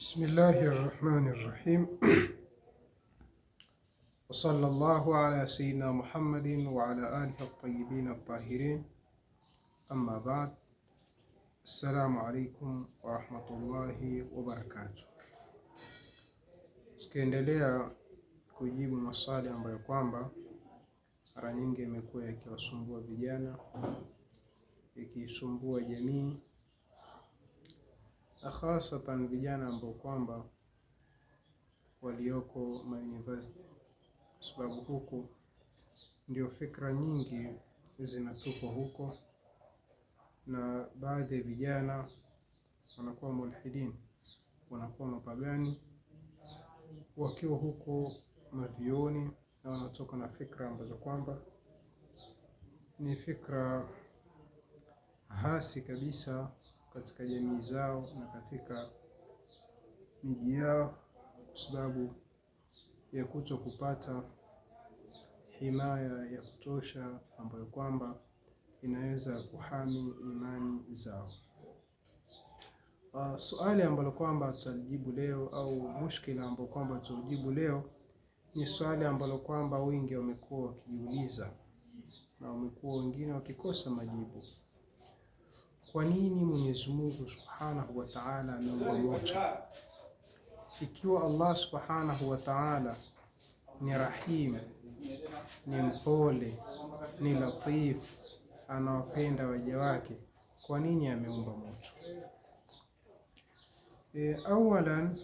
Bismillahi rahmani rahim. Wa sallallahu ala sayyidina Muhammadin wa ala alihi at-tayyibin at-tahirin. Amma ba'd. Assalamu alaikum wa rahmatullahi wa barakatuh. Tukiendelea kujibu maswali ambayo kwamba mara nyingi imekuwa yakiwasumbua vijana, yakisumbua jamii, na hasatan vijana ambao kwamba walioko university, kwa sababu huku ndio fikra nyingi zinatupwa huko, na baadhi ya vijana wanakuwa mulhidin, wanakuwa mapagani wakiwa huko mavioni, na wanatoka na fikra ambazo kwamba ni fikra hasi kabisa katika jamii zao na katika miji yao, kwa sababu ya kuto kupata himaya ya kutosha ambayo kwamba inaweza kuhami imani zao. Swali ambalo kwamba tutajibu leo, au mushkila ambao kwamba tutajibu leo, ni swali ambalo kwamba wengi wamekuwa wakijiuliza na wamekuwa wengine wakikosa majibu. Kwa nini Mwenyezi Mungu Subhanahu wa Ta'ala ameumba moto? Ikiwa Allah Subhanahu wa Ta'ala ni Rahim, ni mpole, ni latif, anawapenda waja wake, kwa nini ameumba moto? Awalan,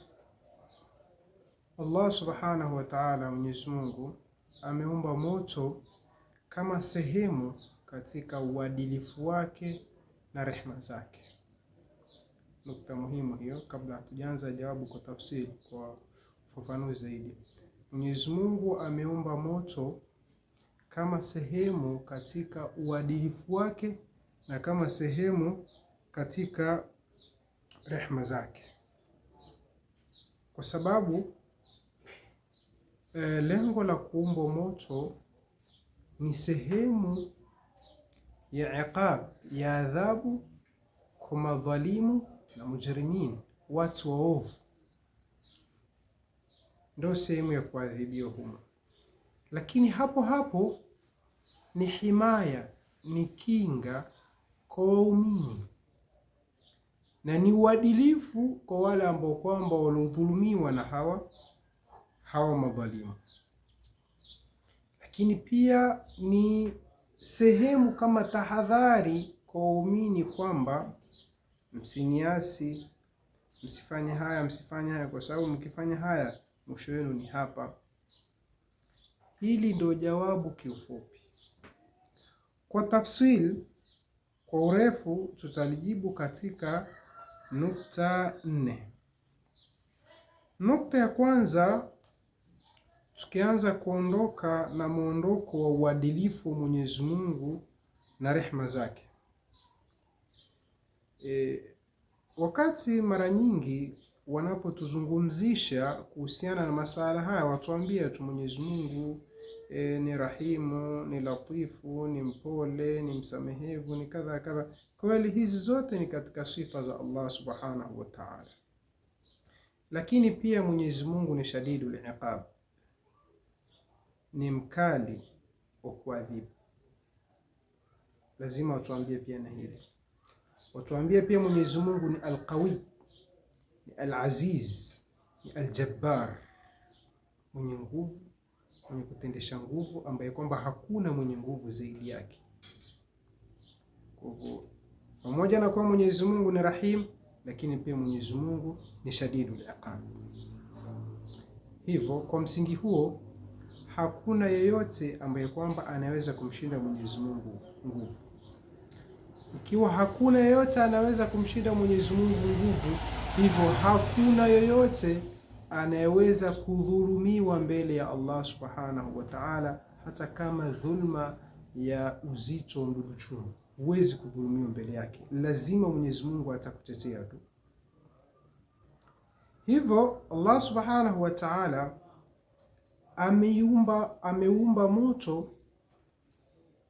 Allah Subhanahu wa Ta'ala, Mwenyezi Mungu ameumba moto kama sehemu katika uadilifu wake na rehema zake. Nukta muhimu hiyo, kabla hatujaanza jawabu kwa tafsiri, kwa ufafanuzi zaidi. Mwenyezi Mungu ameumba moto kama sehemu katika uadilifu wake na kama sehemu katika rehema zake, kwa sababu lengo la kuumba moto ni sehemu ya iqab, ya adhabu kwa madhalimu na mujrimin, watu waovu, ndio sehemu ya kuadhibiwa humo. Lakini hapo hapo ni himaya, ni kinga kwa waumini, na ni uadilifu kwa wale ambao kwamba waliodhulumiwa na hawa madhalimu. Lakini pia ni sehemu kama tahadhari kwa waumini kwamba msiniasi, msifanye haya, msifanye haya, kwa sababu mkifanya haya mwisho wenu ni hapa. Hili ndio jawabu kiufupi. Kwa tafsiri kwa urefu tutalijibu katika nukta 4. Nukta ya kwanza, tukianza kuondoka na muondoko wa uadilifu Mwenyezi Mungu na rehema zake. Wakati mara nyingi wanapotuzungumzisha kuhusiana na masala haya, watuambia tu Mwenyezi Mungu ni rahimu, ni latifu, ni mpole, ni msamehevu, ni kadha kadha. Kweli hizi zote ni katika sifa za Allah Subhanahu wa Ta'ala. Lakini pia Mwenyezi Mungu ni shadidul iqab, ni mkali wa kuadhibu. Lazima watuambie pia na hili. Watuambie pia Mwenyezi Mungu ni al-Qawi, ni al-Aziz, ni al-Jabbar, mwenye nguvu, mwenye kutendesha nguvu, ambaye kwamba hakuna mwenye nguvu zaidi yake. Kwa hivyo pamoja na kuwa Mwenyezi Mungu ni Rahim, lakini pia Mwenyezi Mungu ni shadidul iqab. Hivyo kwa msingi huo hakuna yeyote ambaye kwamba anaweza kumshinda Mwenyezi Mungu nguvu. Ikiwa hakuna yeyote anaweza kumshinda Mwenyezi Mungu nguvu, hivyo hakuna yeyote anayeweza kudhulumiwa mbele ya Allah Subhanahu wa Ta'ala, hata kama dhulma ya uzito mdudu chungu. Huwezi kudhulumiwa mbele yake, lazima Mwenyezi Mungu atakutetea tu. Hivyo Allah Subhanahu wa Ta'ala ameumba moto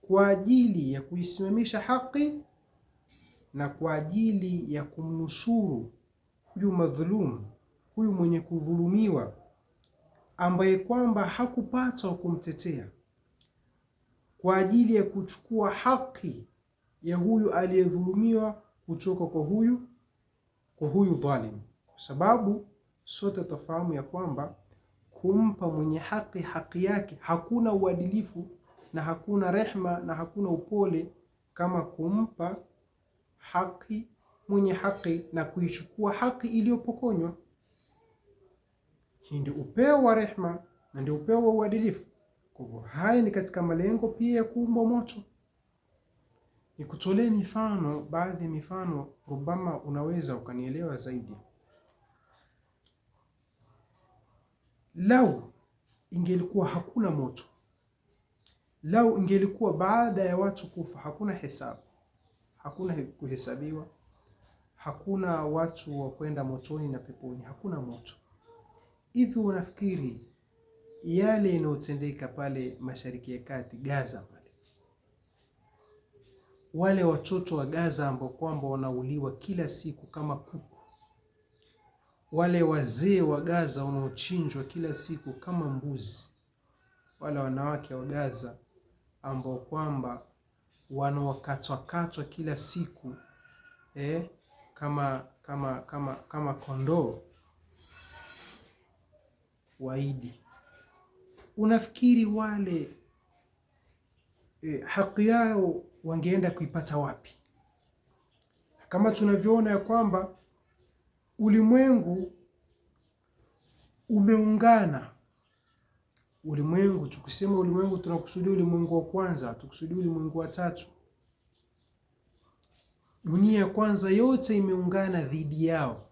kwa ajili ya kuisimamisha haki na kwa ajili ya kumnusuru huyu madhulumu huyu mwenye kudhulumiwa, ambaye kwamba hakupata wa kumtetea kwa ajili ya kuchukua haki ya huyu aliyedhulumiwa kutoka kwa huyu dhalim. Kwa sababu sote tufahamu ya kwamba kumpa mwenye haki yake hakuna uadilifu na hakuna rehma na hakuna upole kama kumpa haki mwenye haki na kuichukua haki iliyopokonywa. Hii ndio upeo wa rehma na ndio upeo wa uadilifu. Kwa hivyo haya ni katika malengo pia ya kuumba moto. Nikutolee mifano, baadhi ya mifano rubama unaweza ukanielewa zaidi. Lau ingelikuwa hakuna moto, lau ingelikuwa baada ya watu kufa hakuna hesabu, hakuna kuhesabiwa, hakuna watu wa kwenda motoni na peponi, hakuna moto, hivi unafikiri yale yanayotendeka pale Mashariki ya Kati, Gaza pale, wale watoto wa Gaza ambao kwamba wanauliwa kila siku kama kuku, wale wazee wa Gaza wanaochinjwa kila siku kama mbuzi, wale wanawake wa Gaza ambao kwamba wanaokatwa kila siku kama kondoo waidi, unafikiri wale haki yao wangeenda kuipata wapi? Kama tunavyoona ya kwamba ulimwengu umeungana. Ulimwengu, tukisema ulimwengu tunakusudia ulimwengu wa kwanza, tukusudia ulimwengu wa tatu. Dunia ya kwanza yote imeungana dhidi yao,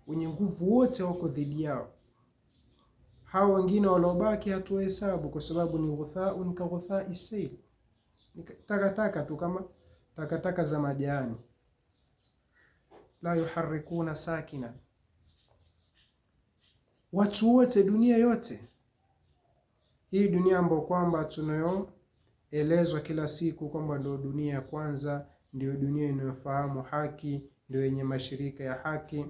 wenye nguvu wote wako dhidi yao. Hao wengine waliobaki hatuhesabu kwa sababu ni ghuthaun ka ghuthai sayl, ni takataka tu kama takataka za majani, la yuharrikuna sakina. Watu wote, dunia yote hii, dunia ambayo kwamba tunayoelezwa kila siku kwamba ndio dunia ya kwanza, ndio dunia inayofahamu haki, ndio yenye mashirika ya haki,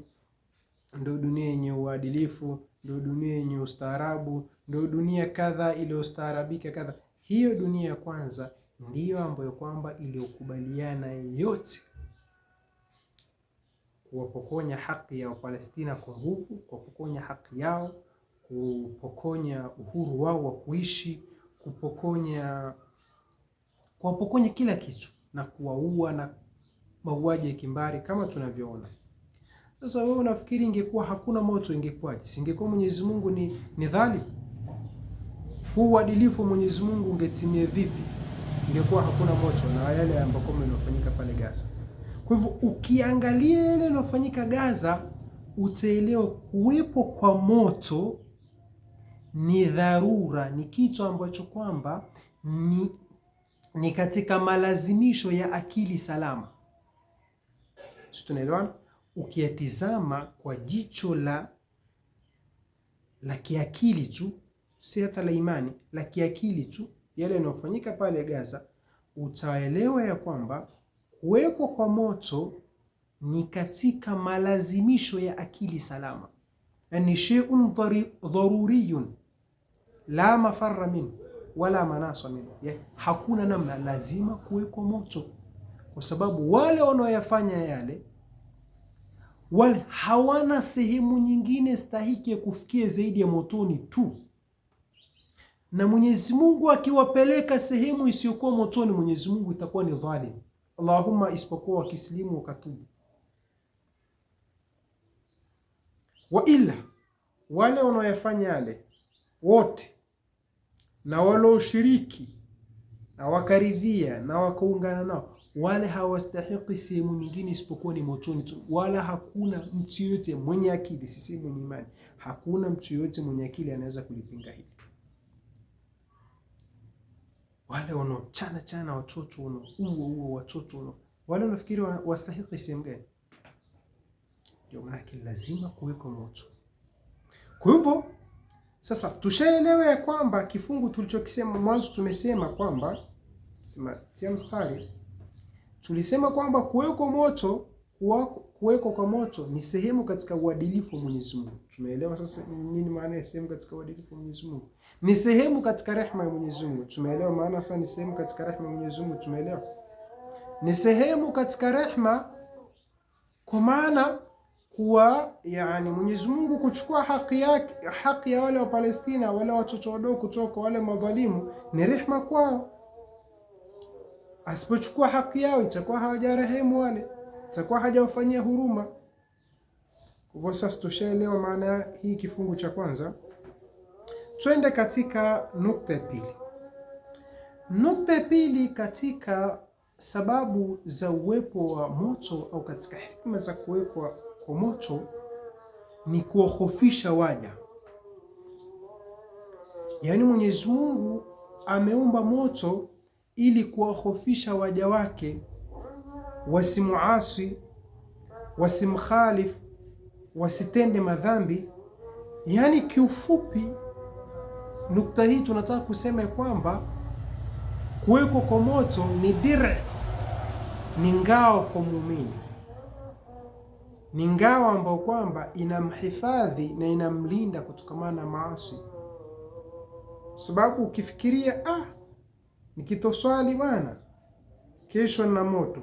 ndio dunia yenye uadilifu, ndio dunia yenye ustaarabu, ndio dunia kadha iliyostaarabika kadha. Hiyo dunia ya kwanza ndiyo ambayo kwamba iliyokubaliana yote kuwapokonya haki ya Wapalestina kwa nguvu, kuwapokonya haki yao, kupokonya uhuru wao wa kuishi, kuwapokonya kila kitu na kuwaua na mauaji ya kimbari kama tunavyoona. Sasa wewe unafikiri ingekuwa hakuna moto ingekuwaje? Singekuwa Mwenyezi Mungu ni dhalim? Huu uadilifu Mwenyezi Mungu ungetimia vipi ingekuwa hakuna moto na yale ambayo yanafanyika pale Gaza? Kwa hivyo ukiangalia yale yanayofanyika Gaza, utaelewa kuwepo kwa moto ni dharura, ni kitu ambacho kwamba ni katika malazimisho ya akili salama. Sisi tunaelewana? Ukiyatizama kwa jicho la kiakili tu, si hata la imani, la kiakili tu, yale yanayofanyika pale Gaza, utaelewa ya kwamba kuwekwa kwa moto ni katika malazimisho ya akili salama, yani shay'un daruriyun la mafarra minhu wala manasa minhu. Hakuna namna, lazima kuwekwa moto, kwa sababu wale wanaoyafanya yale wale hawana sehemu nyingine stahiki ya kufikia zaidi ya motoni tu. Na Mwenyezi Mungu akiwapeleka sehemu isiyokuwa motoni, Mwenyezi Mungu itakuwa ni dhalim. Allahumma, isipokuwa wakislimu wakatubu. Wa illa, wale wanaoyafanya yale wote na walioshiriki na wakaridhia na wakaungana nao, wale hawastahiki sehemu nyingine isipokuwa ni motoni tu. Wala hakuna mtu yote mwenye akili, sisi mwenye imani, hakuna mtu yote mwenye akili anaweza kulipinga hili. Wale wanaochana watoto, wanaua watoto, wale wanafikiri wastahiki sehemu gani? Ndio maana lazima kuweko moto. Kwa hivyo sasa tushaelewa ya kwamba kifungu tulichokisema mwanzo, tumesema kwamba tia mstari, tulisema kwamba kuweko moto kuwekwa kwa moto ni sehemu katika uadilifu wa Mwenyezi Mungu. Tumeelewa sasa nini maana ya sehemu katika uadilifu wa Mwenyezi Mungu? Ni sehemu katika rehema ya Mwenyezi Mungu. Tumeelewa maana sasa ni sehemu katika rehema ya Mwenyezi Mungu. Tumeelewa ni sehemu katika rehema, kwa maana kuwa yani Mwenyezi Mungu kuchukua haki yake, haki ya wale wa Palestina, wale watoto wadogo kutoka wale madhalimu, ni rehema kwao. Asipochukua haki yao itakuwa hawajarehemu wale, itakuwa hajawafanyia huruma. Kwa sasa tushaelewa maana ya hii kifungu cha kwanza. Twende katika nukta ya pili. Nukta ya pili katika sababu za uwepo wa moto au katika hikma za kuwekwa kwa moto ni kuwahofisha waja. Yaani Mwenyezi Mungu ameumba moto ili kuwahofisha waja wake wasimuasi, wasimkhalif, wasitende madhambi. Yaani kiufupi, nukta hii tunataka kusema kwamba kuwekwa kwa moto ni dir'i, ni ngao kwa muumini, ni ngao ambayo kwamba inamhifadhi na inamlinda kutokana na maasi. Sababu ukifikiria nikitoswali bwana kesho na moto,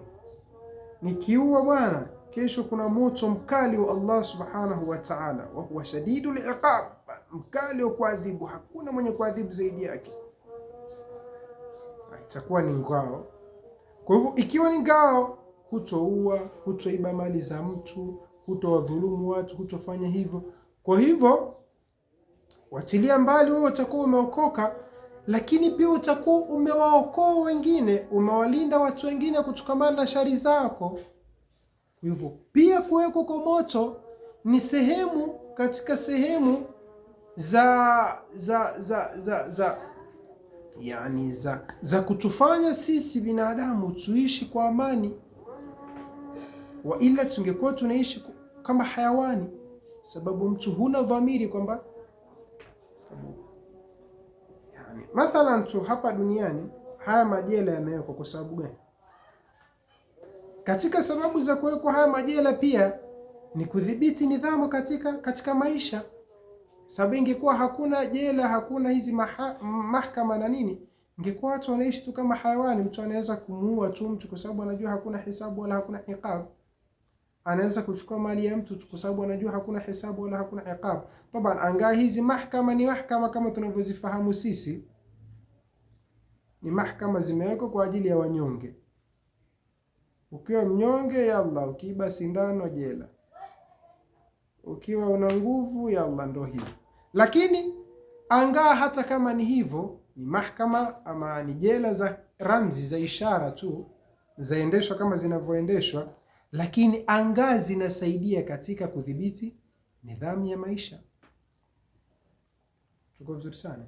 nikiua bwana kesho kuna moto mkali wa Allah subhanahu wa ta'ala, wa huwa shadidul iqab, mkali wa kuadhibu, hakuna mwenye kuadhibu zaidi yake. Itakuwa ni ngao. Kwa hivyo ikiwa ni ngao, hutoua, hutoiba mali za mtu, hutowadhulumu watu, hutofanya hivyo. Kwa hivyo wachilia mbali wewe utakuwa umeokoka, lakini pia utakuwa umewaokoa wengine, umewalinda watu wengine kutokana na shari zako. Kwa hivyo pia kuwekwa kwa moto ni sehemu katika sehemu za kutufanya sisi binadamu tuishi kwa amani, wa ila tungekuwa tunaishi kama hayawani, sababu mtu huna dhamiri kwamba mathalan tu hapa duniani haya majela yamewekwa kwa sababu gani? Katika sababu za kuwekwa haya majela pia ni kudhibiti nidhamu katika maisha. Sababu ingekuwa hakuna jela, hakuna hizi mahakama na nini, ingekuwa watu wanaishi tu kama hayawani. Mtu anaweza kumuua tu mtu kwa sababu anajua hakuna hisabu wala hakuna iqab. Anaweza kuchukua mali ya mtu kwa sababu anajua hakuna hisabu wala hakuna iqab. Taban anga hizi mahakama ni mahakama kama tunavyozifahamu sisi, ni mahakama zimewekwa kwa ajili ya wanyonge. Ukiwa mnyonge, yalla, ukiiba sindano jela. Ukiwa una nguvu, yalla, ndo hivyo. Lakini anga hata kama ni hivyo, ni mahakama ama ni jela za ramzi, za ishara tu, zaendeshwa kama zinavyoendeshwa, lakini anga zinasaidia katika kudhibiti nidhamu ya maisha. Tuko vizuri sana.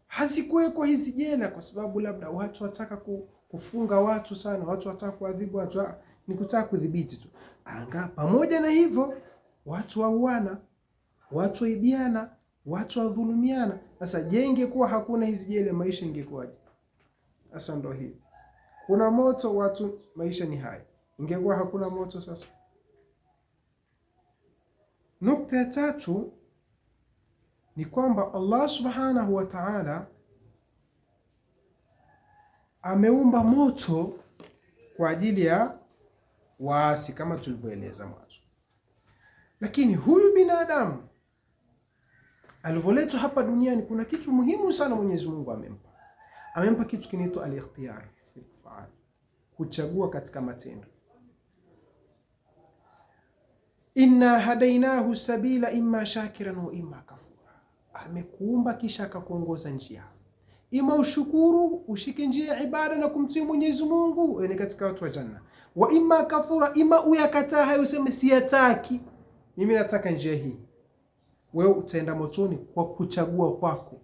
Hazikuwekwa hizi jela kwa sababu labda watu wataka kufunga watu sana, watu wataka kuadhibu watu, ni kutaka kudhibiti tu anga. Pamoja na hivyo watu wauana, watu waibiana, watu wadhulumiana. Sasa je, ingekuwa hakuna hizi jela, maisha ingekuwaje? Sasa ndo hivi, kuna moto, watu, maisha ni haya. Ingekuwa hakuna moto sasa. Nukta ya tatu ni kwamba Allah subhanahu wa ta'ala ameumba moto kwa ajili ya waasi kama tulivyoeleza mwanzo. Lakini huyu binadamu alivyoletwa hapa duniani, kuna kitu muhimu sana Mwenyezi Mungu amempa. Amempa kitu kinaitwa al-ikhtiyar, kuchagua katika matendo. Inna hadainahu sabila imma shakiran wa imma kafura. Amekuumba kisha akakuongoza njia, ima ushukuru, ushike njia ya ibada na kumtii Mwenyezi Mungu, ni katika watu wa janna, wa imma kafura, ima uyakataa hayo, useme siyataki, mimi nataka njia hii, wewe utaenda motoni kwa kuchagua kwako.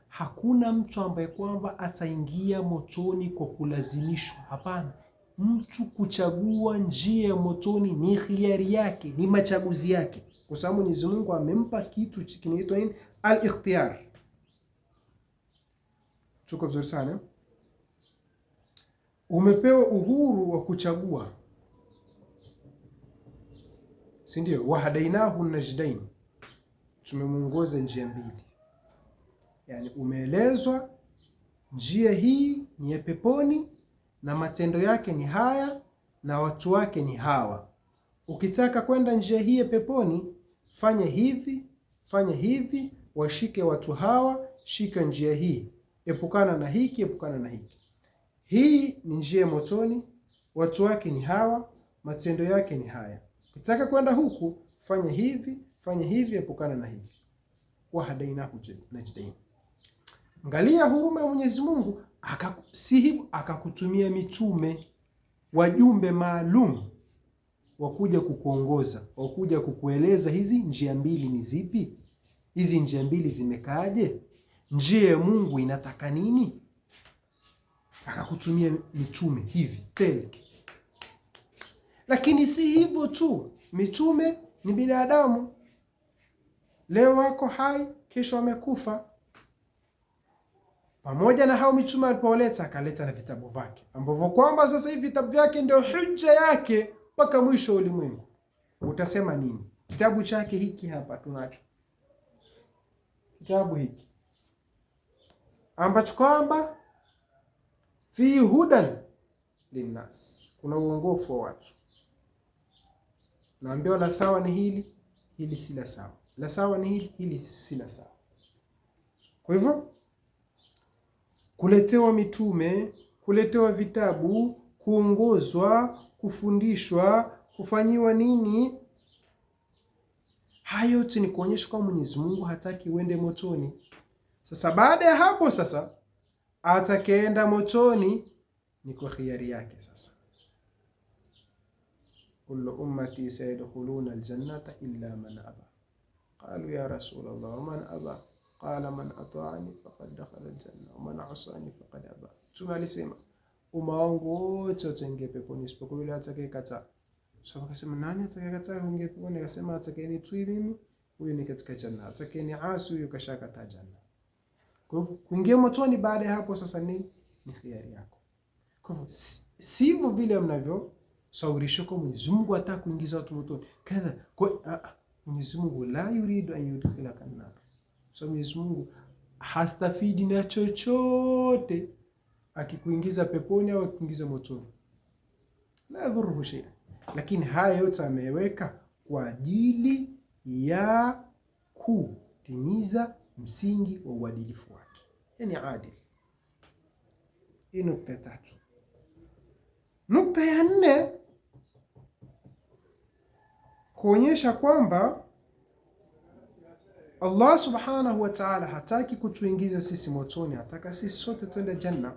Hakuna mtu ambaye kwamba ataingia motoni kwa kulazimishwa. Hapana, mtu kuchagua njia ya motoni ni khiari yake, ni machaguzi yake, kwa sababu Mwenyezi Mungu amempa kitu kinaitwa al-ikhtiyar. Tuko vizuri sana. Umepewa uhuru wa kuchagua si ndio? Wahadainahu najdain, tumemuongoza njia mbili. Yani umeelezwa njia hii ni ya peponi na matendo yake ni haya na watu wake ni hawa. Ukitaka kwenda njia hii ya peponi, fanya hivi, fanya hivi, washike watu hawa, shika njia hii, epukana na hiki, epukana na hiki. Hii ni njia ya motoni, watu wake ni hawa, matendo yake ni haya. Ukitaka kwenda huku, fanya hivi, fanya hivi, epukana na hivi. Wahadainahu najdain. Angalia huruma ya Mwenyezi Mungu, akakutumia mitume, wajumbe maalum wakuja kukuongoza, wakuja kukueleza hizi njia mbili ni zipi, hizi njia mbili zimekaaje, njia ya Mungu inataka nini. Akakutumia mitume hivi tele. Lakini si hivyo tu, mitume ni binadamu, leo wako hai, kesho wamekufa. Pamoja na hao mitume alipoleta, akaleta na vitabu vyake ambavyo kwamba sasa hivi vitabu vyake ndio hujja yake mpaka mwisho wa ulimwengu. Utasema nini? Kitabu chake hiki hapa tunacho, kitabu hiki ambacho kwamba fi hudan linnas, kuna uongofu wa watu. Naambiwa la sawa ni hili, hili si la sawa, la sawa ni hili, hili si la sawa. Kwa hivyo kuletewa mitume, kuletewa vitabu, kuongozwa, kufundishwa, kufanyiwa nini, hayo yote ni kuonyesha kwa Mwenyezi Mungu hataki uende motoni. Sasa baada ya hapo sasa, atakayeenda motoni ni kwa khiari yake. Sasa kullu ummati sayadkhuluna aljannata illa man aba, qalu ya rasul Allah man aba, qala man ata'ani faqad dakhala aljanna wa man 'asani faqad aba. Mtume alisema umma wangu wote wataingia peponi isipokuwa yule atakayekataa. Sasa akasema nani atakayekataa kuingia peponi? Akasema atakayenitii mimi, huyo ni katika janna, atakayeniasi huyo kashakataa janna. Kwa hivyo kuingia motoni baada ya hapo sasa ni khiari yako. Kwa hivyo sivyo vile mnavyo saurisha kwa Mwenyezi Mungu hataka kuingiza watu motoni. Kadha kwa Mwenyezi Mungu la yuridu an yudkhilaka an-nar. So Mwenyezi Mungu hastafidi na chochote akikuingiza peponi au akikuingiza motoni. La yadhuru shay'an. Lakini haya yote ameweka kwa ajili ya kutimiza msingi wa uadilifu wake. Yani adil. Hii nukta tatu. Nukta ya 4, kuonyesha kwamba Allah subhanahu wa ta'ala hataki kutuingiza sisi motoni, hataka sisi sote twende janna.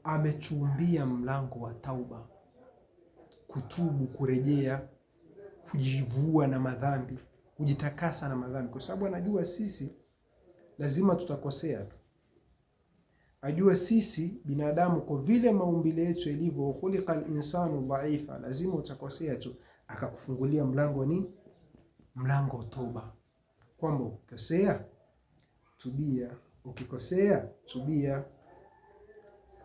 Ametuumbia mlango wa tauba, kutubu, kurejea, kujivua na madhambi, kujitakasa na madhambi, kwa sababu anajua sisi lazima tutakosea tu. Ajua sisi binadamu kwa vile maumbile yetu yalivyo, khuliqal insanu dhaifa, lazima utakosea tu. Akakufungulia mlango ni mlango wa toba, kwamba ukikosea tubia, ukikosea tubia.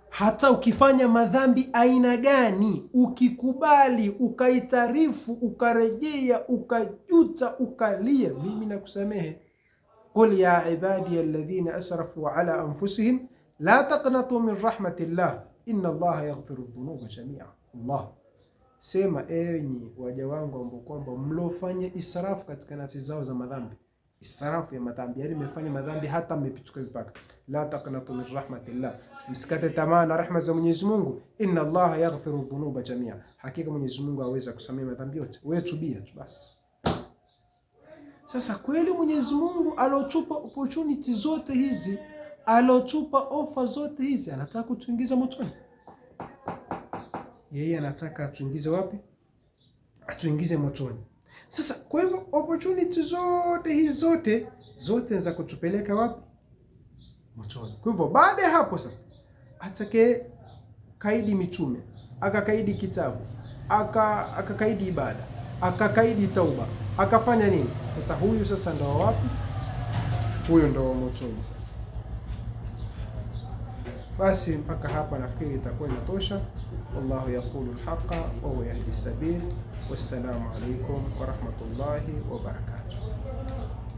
Hata ukifanya madhambi aina gani, ukikubali, ukaitarifu, ukarejea, ukajuta, ukalia, mimi nakusamehe. Qul ya ibadi alladhina asrafu ala anfusihim la taqnatu min rahmatillah inna Allaha yaghfiru dhunuba jami'a. Allah sema, enyi waja wangu ambao kwamba mlofanya israfu katika nafsi zao za madhambi, israfu ya madhambi, yani mmefanya madhambi hata mmepituka mipaka. La taqnatu min rahmatillah, msikate tamaa na rahma za Mwenyezi Mungu. Inna Allaha yaghfiru dhunuba jami'a, hakika Mwenyezi Mungu aweza kusamehe madhambi yote. Wewe tubia tu basi. Sasa kweli Mwenyezi Mungu alotupa opportunity zote hizi, alotupa offer zote hizi, anataka kutuingiza motoni. Yeye anataka atuingize wapi? Atuingize motoni. Sasa kwa hivyo opportunity zote hizi zote za kutupeleka wapi? Motoni. Kwa hivyo baada ya hapo sasa, atake kaidi mitume, akakaidi kitabu, akakaidi ibada, akakaidi tauba, akafanya nini? Sasa huyu sasa ndo wapi? Huyo ndo motoni sasa. Basi mpaka hapa nafikiri itakuwa inatosha. Wallahu yaqulu al-haqa wa huwa yahdi as-sabil. Wassalamu alaikum warahmatullahi wabarakatuh.